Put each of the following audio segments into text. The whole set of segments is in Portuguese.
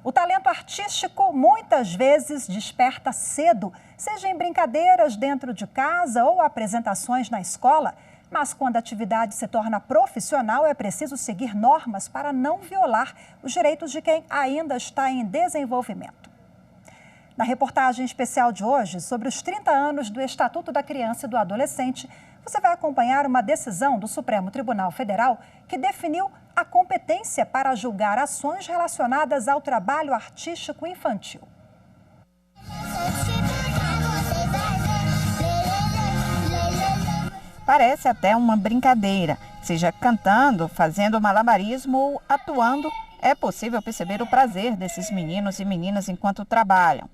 O talento artístico muitas vezes desperta cedo, seja em brincadeiras dentro de casa ou apresentações na escola. Mas quando a atividade se torna profissional, é preciso seguir normas para não violar os direitos de quem ainda está em desenvolvimento. Na reportagem especial de hoje, sobre os 30 anos do Estatuto da Criança e do Adolescente, você vai acompanhar uma decisão do Supremo Tribunal Federal que definiu a competência para julgar ações relacionadas ao trabalho artístico infantil. Parece até uma brincadeira, seja cantando, fazendo malabarismo ou atuando, é possível perceber o prazer desses meninos e meninas enquanto trabalham.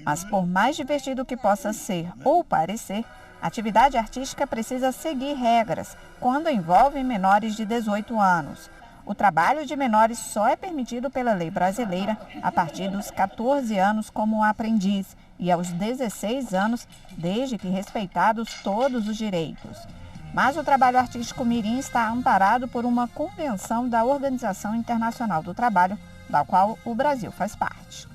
Mas por mais divertido que possa ser ou parecer, a atividade artística precisa seguir regras quando envolve menores de 18 anos. O trabalho de menores só é permitido pela lei brasileira a partir dos 14 anos como aprendiz e aos 16 anos, desde que respeitados todos os direitos. Mas o trabalho artístico mirim está amparado por uma convenção da Organização Internacional do Trabalho, da qual o Brasil faz parte.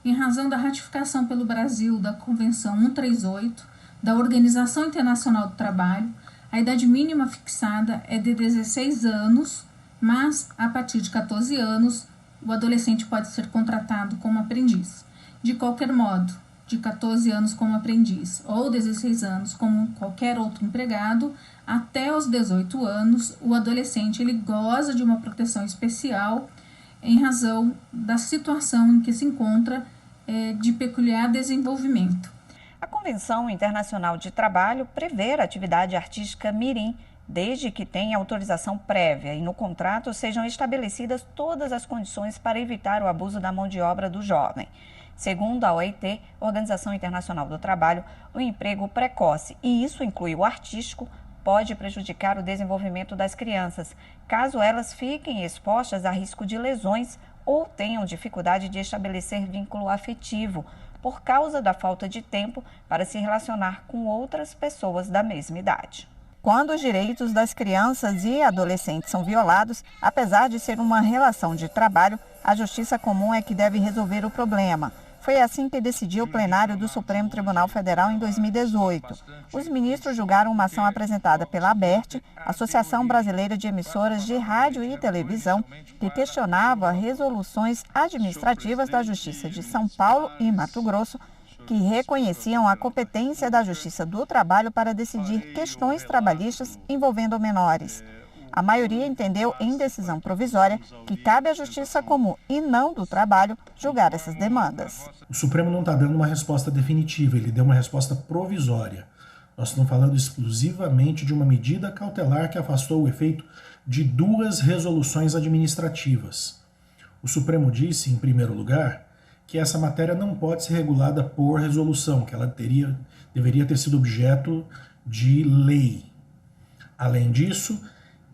Em razão da ratificação pelo Brasil da Convenção 138 da Organização Internacional do Trabalho, a idade mínima fixada é de 16 anos, mas a partir de 14 anos o adolescente pode ser contratado como aprendiz. De qualquer modo, de 14 anos como aprendiz ou 16 anos como qualquer outro empregado, até os 18 anos, o adolescente ele goza de uma proteção especial em razão da situação em que se encontra de peculiar desenvolvimento. A Convenção Internacional de Trabalho prevê a atividade artística mirim, desde que tenha autorização prévia e no contrato sejam estabelecidas todas as condições para evitar o abuso da mão de obra do jovem. Segundo a OIT, Organização Internacional do Trabalho, o emprego precoce, e isso inclui o artístico, pode prejudicar o desenvolvimento das crianças, caso elas fiquem expostas a risco de lesões ou tenham dificuldade de estabelecer vínculo afetivo, por causa da falta de tempo para se relacionar com outras pessoas da mesma idade. Quando os direitos das crianças e adolescentes são violados, apesar de ser uma relação de trabalho, a Justiça Comum é que deve resolver o problema. Foi assim que decidiu o plenário do Supremo Tribunal Federal em 2018. Os ministros julgaram uma ação apresentada pela ABERT, Associação Brasileira de Emissoras de Rádio e Televisão, que questionava resoluções administrativas da Justiça de São Paulo e Mato Grosso, que reconheciam a competência da Justiça do Trabalho para decidir questões trabalhistas envolvendo menores. A maioria entendeu, em decisão provisória, que cabe à Justiça Comum e não do Trabalho julgar essas demandas. O Supremo não está dando uma resposta definitiva, ele deu uma resposta provisória. Nós estamos falando exclusivamente de uma medida cautelar que afastou o efeito de 2 resoluções administrativas. O Supremo disse, em primeiro lugar, que essa matéria não pode ser regulada por resolução, que ela deveria ter sido objeto de lei. Além disso,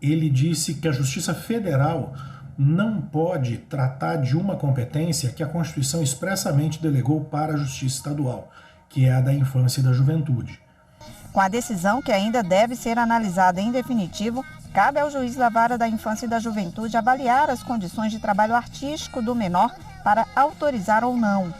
ele disse que a Justiça Federal não pode tratar de uma competência que a Constituição expressamente delegou para a Justiça Estadual, que é a da infância e da juventude. Com a decisão, que ainda deve ser analisada em definitivo, cabe ao juiz da Vara da Infância e da Juventude avaliar as condições de trabalho artístico do menor para autorizar ou não.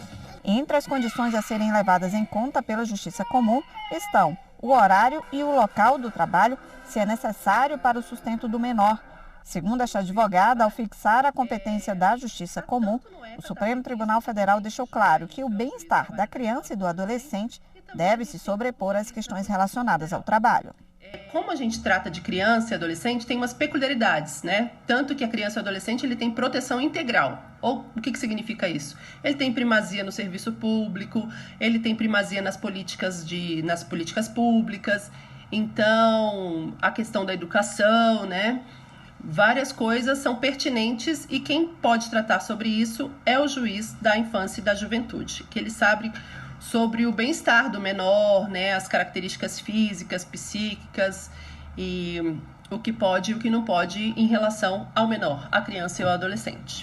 Entre as condições a serem levadas em conta pela Justiça Comum estão o horário e o local do trabalho, se é necessário para o sustento do menor. Segundo esta advogada, ao fixar a competência da Justiça Comum, o Supremo Tribunal Federal deixou claro que o bem-estar da criança e do adolescente deve se sobrepor às questões relacionadas ao trabalho. Como a gente trata de criança e adolescente, tem umas peculiaridades, né? Tanto que a criança e o adolescente ele tem proteção integral. Ou o que significa isso? Ele tem primazia no serviço público, ele tem primazia nas políticas públicas. Então, a questão da educação, né? Várias coisas são pertinentes e quem pode tratar sobre isso é o juiz da infância e da juventude, que ele sabe sobre o bem-estar do menor, né, as características físicas, psíquicas e o que pode e o que não pode em relação ao menor, a criança e ao adolescente.